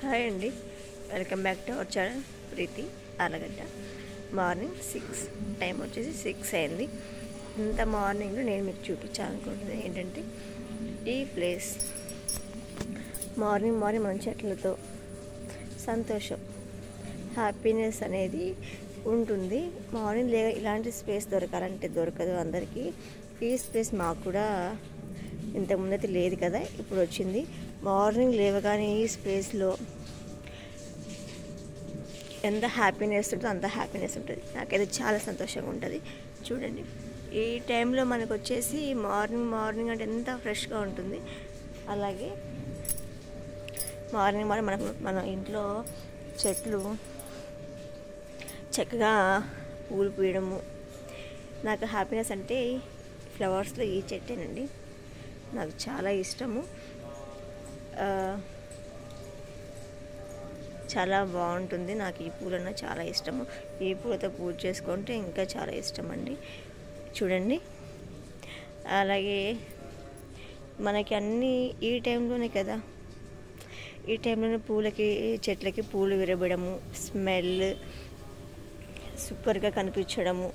Hi అండి, welcome back to our channel Preethi Alagadda. Morning 6 time వచ్చేసి 6 అయింది. ఇంత మార్నింగ్లో నేను మీకు చూపించాలనుకుంటున్నాను ఏంటంటే ఈ ప్లేస్. మార్నింగ్ మనం చెట్లతో సంతోషం, హ్యాపీనెస్ అనేది ఉంటుంది. మార్నింగ్ ఇలాంటి స్పేస్ దొరకాలంటే దొరకదు అందరికీ. ఈ స్పేస్ మాకు కూడా ఇంతకుముందైతే లేదు కదా, ఇప్పుడు వచ్చింది. మార్నింగ్ లేవగానే ఈ స్పేస్లో ఎంత హ్యాపీనెస్ ఉంటుందో అంత హ్యాపీనెస్ ఉంటుంది. నాకైతే చాలా సంతోషంగా ఉంటుంది. చూడండి, ఈ టైంలో మనకు వచ్చేసి మార్నింగ్ అంటే ఎంత ఫ్రెష్గా ఉంటుంది. అలాగే మార్నింగ్ మన ఇంట్లో చెట్లు చక్కగా పూలు పూయడము. నాకు హ్యాపీనెస్ అంటే ఫ్లవర్స్లో ఈ చెట్టేనండి, నాకు చాలా ఇష్టము. చాలా బాగుంటుంది. నాకు ఈ పూలన్నా చాలా ఇష్టము. ఈ పూలతో పూజ చేసుకుంటే ఇంకా చాలా ఇష్టం అండి. చూడండి, అలాగే మనకి అన్నీ ఈ టైంలోనే కదా, ఈ టైంలోనే చెట్లకి పూలు విరబడము, స్మెల్ సూపర్గా కనిపించడము.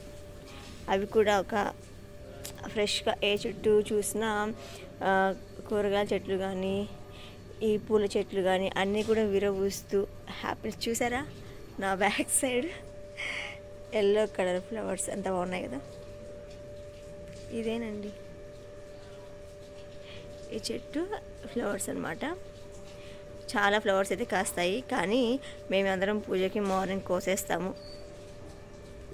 అవి కూడా ఒక ఫ్రెష్గా ఏ చెట్టు చూసినా కూరగాయల చెట్లు కానీ ఈ పూల చెట్లు కానీ అన్నీ కూడా విరబూస్తూ హ్యాపీనెస్. చూసారా నా back side yellow colour flowers ఎంత బాగున్నాయి కదా. ఇదేనండి ఈ చెట్టు ఫ్లవర్స్ అన్నమాట. చాలా ఫ్లవర్స్ అయితే కాస్తాయి, కానీ మేమందరం పూజకి మార్నింగ్ కోసేస్తాము.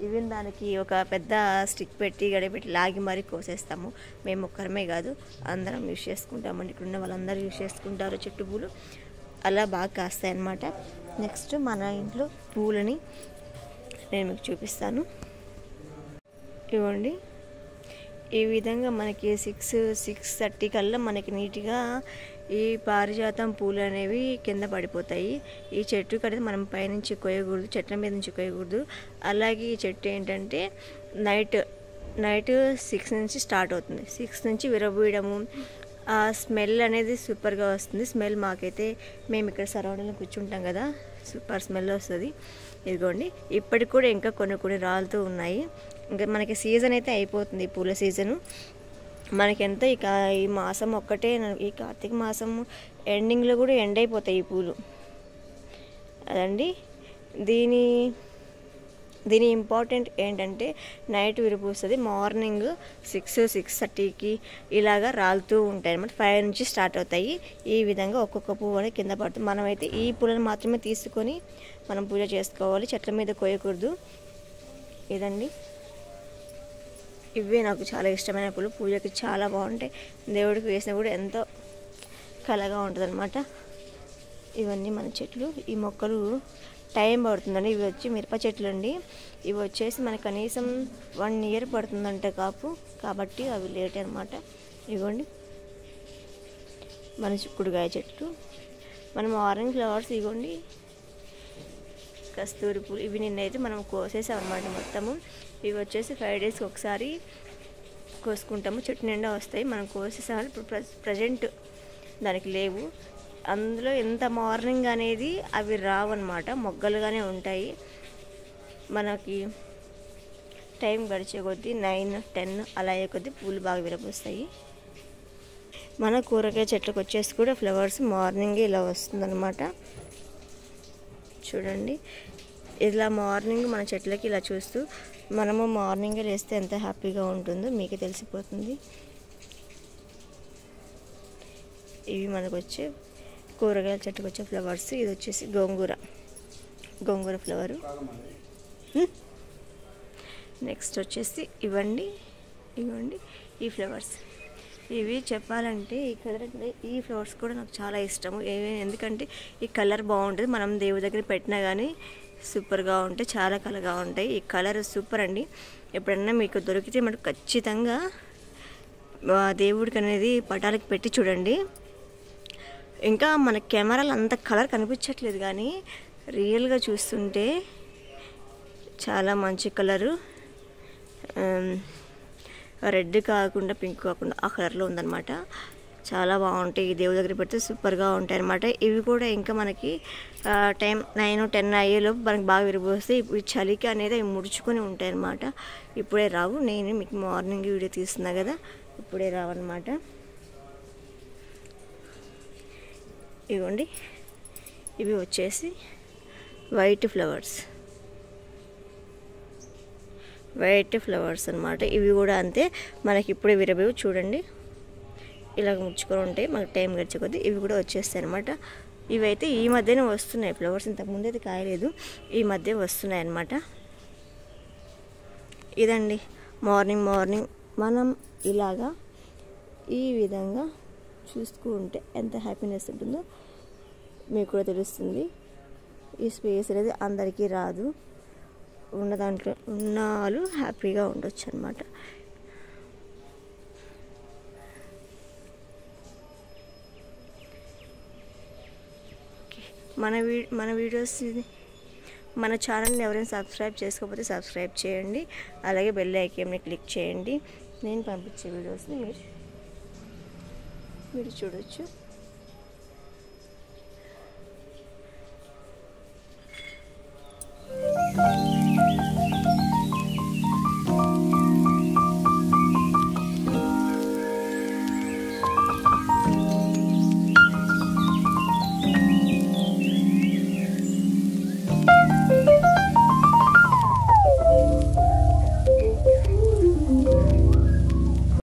ఈవెన్ దానికి ఒక పెద్ద స్టిక్ పెట్టి గడిపెట్టి లాగి మరీ కోసేస్తాము. మేము ఒక్కరమే కాదు, అందరం యూజ్ చేసుకుంటామండి. ఇక్కడ ఉన్న వాళ్ళందరూ యూజ్ చేసుకుంటారు చెట్టు పూలు. అలా బాగా కాస్తాయి అన్నమాట. నెక్స్ట్ మన ఇంట్లో పూలని నేను మీకు చూపిస్తాను. ఇవ్వండి, ఈ విధంగా మనకి 6:30 కల్లా మనకి నీట్గా ఈ పారిజాతం పూలు అనేవి కింద పడిపోతాయి. ఈ చెట్టు కడితే మనం పైనుంచి కొయ్యకూడదు, చెట్ల మీద నుంచి కొయ్యకూడదు. అలాగే ఈ చెట్టు ఏంటంటే నైట్ 6 నుంచి స్టార్ట్ అవుతుంది. 6 నుంచి విరబూయడము. ఆ స్మెల్ అనేది సూపర్గా వస్తుంది. స్మెల్ మాకైతే మేము ఇక్కడ సరౌండింగ్లో కూర్చుంటాం కదా, సూపర్ స్మెల్ వస్తుంది. ఇదిగోండి, ఇప్పటికి కూడా ఇంకా కొన్ని రాలుతూ ఉన్నాయి. ఇంకా మనకి సీజన్ అయితే అయిపోతుంది, పూల సీజను. మనకెంత ఈ మాసం ఒక్కటే, ఈ కార్తీక మాసం ఎండింగ్లో కూడా ఎండ్ అయిపోతాయి ఈ పూలు. అదండి దీని ఇంపార్టెంట్ ఏంటంటే నైట్ విరిపూస్తుంది, మార్నింగ్ 6:30కి ఇలాగా రాలుతూ ఉంటాయి అన్నమాట. 5 నుంచి స్టార్ట్ అవుతాయి. ఈ విధంగా ఒక్కొక్క పువ్వు అనేది కింద పడుతుంది. మనమైతే ఈ పూలను మాత్రమే తీసుకొని మనం పూజ చేసుకోవాలి, చెట్ల మీద కోయకూడదు. ఇదండి, ఇవే నాకు చాలా ఇష్టమైన పూలు. పూజకి చాలా బాగుంటాయి. దేవుడికి వేసినా కూడా ఎంతో కళగా ఉంటుంది అనమాట. ఇవన్నీ మన చెట్లు. ఈ మొక్కలు టైం పడుతుందండి. ఇవి వచ్చి మిరప చెట్లు అండి. ఇవి వచ్చేసి మనకు కనీసం 1 year పడుతుందంటే కాబట్టి అవి లేట్ అనమాట. ఇవ్వండి మన చిక్కుడుకాయ చెట్లు. మనం ఆరెంజ్ ఫ్లవర్స్ ఇవ్వండి, కస్తూరి పూలు. ఇవి నిన్నైతే మనం కోసేసాం అనమాట మొత్తము. ఇవి వచ్చేసి 5 daysకి ఒకసారి కోసుకుంటాము. చెట్టు నిండా వస్తాయి, మనం కోసేసాము. ఇప్పుడు ప్రజెంట్ దానికి లేవు. అందులో ఎంత మార్నింగ్ అనేది అవి రావన్నమాట, మొగ్గలుగానే ఉంటాయి. మనకి టైం గడిచే కొద్దీ 9, 10 అలా అయ్యే కొద్దీ పూలు బాగా విరబూస్తాయి. మన కూరగాయ చెట్లకు వచ్చేసి కూడా ఫ్లవర్స్ మార్నింగే ఇలా వస్తుందన్నమాట. చూడండి, ఇలా మార్నింగ్ మన చెట్లకి ఇలా చూస్తూ మనము మార్నింగే లేస్తే ఎంత హ్యాపీగా ఉంటుందో మీకు తెలిసిపోతుంది. ఇవి మనకు వచ్చే కూరగాయల చెట్టుకు వచ్చే ఫ్లవర్స్. ఇది వచ్చేసి గోంగూర ఫ్లవరు. నెక్స్ట్ వచ్చేసి ఇవ్వండి ఈ ఫ్లవర్స్. ఇవి చెప్పాలంటే ఈ ఫ్లవర్స్ కూడా నాకు చాలా ఇష్టము. ఎందుకంటే ఈ కలర్ బాగుంటుంది. మనం దేవుడి దగ్గర పెట్టినా కానీ సూపర్గా ఉంటాయి, చాలా కలర్గా ఉంటాయి. ఈ కలర్ సూపర్ అండి. ఎప్పుడన్నా మీకు దొరికితే మనకు ఖచ్చితంగా దేవుడికి అనేది పటాలకి పెట్టి చూడండి. ఇంకా మన కెమెరాలో అంత కలర్ కనిపించట్లేదు, కానీ రియల్గా చూస్తుంటే చాలా మంచి కలరు. రెడ్ కాకుండా పింక్ కాకుండా ఆ కలర్లో ఉందన్నమాట. చాలా బాగుంటాయి. ఈ దేవుడి దగ్గర పెడితే సూపర్గా ఉంటాయి అన్నమాట. ఇవి కూడా ఇంకా మనకి టైం 9-10 అయ్యేలోపు మనకి బాగా విరిగిపోస్తాయి. ఇప్పుడు చలికి అనేది అవి ముడుచుకొని ఉంటాయి అన్నమాట. ఇప్పుడే రావు. నేను మీకు మార్నింగ్ వీడియో తీస్తున్నా కదా, ఇప్పుడే రావన్నమాట. ఇవ్వండి, ఇవి వచ్చేసి వైట్ ఫ్లవర్స్ అన్నమాట. ఇవి కూడా అంతే, మనకి ఇప్పుడే విరబేవు చూడండి, ఇలా ముచ్చుకొని ఉంటాయి. మనకి టైం గడిచే కొద్దీ ఇవి కూడా వచ్చేస్తాయి అన్నమాట. ఇవైతే ఈ మధ్యనే వస్తున్నాయి ఫ్లవర్స్, ఇంతకుముందు అయితే కాయలేదు, ఈ మధ్య వస్తున్నాయి అన్నమాట. ఇదండి మార్నింగ్ మనం ఇలాగా ఈ విధంగా చూసుకుంటే ఎంత హ్యాపీనెస్ ఉంటుందో మీకు కూడా తెలుస్తుంది. ఈ స్పేస్ అనేది అందరికీ రాదు, ఉన్న దాంట్లో ఉన్న వాళ్ళు హ్యాపీగా ఉండొచ్చు అన్నమాట. మన వీడియోస్, మన ఛానల్ని ఎవరైనా సబ్స్క్రైబ్ చేసుకోకపోతే సబ్స్క్రైబ్ చేయండి. అలాగే బెల్ ఐకాన్ని క్లిక్ చేయండి. నేను పంపించే వీడియోస్ని మీరు చూడొచ్చు.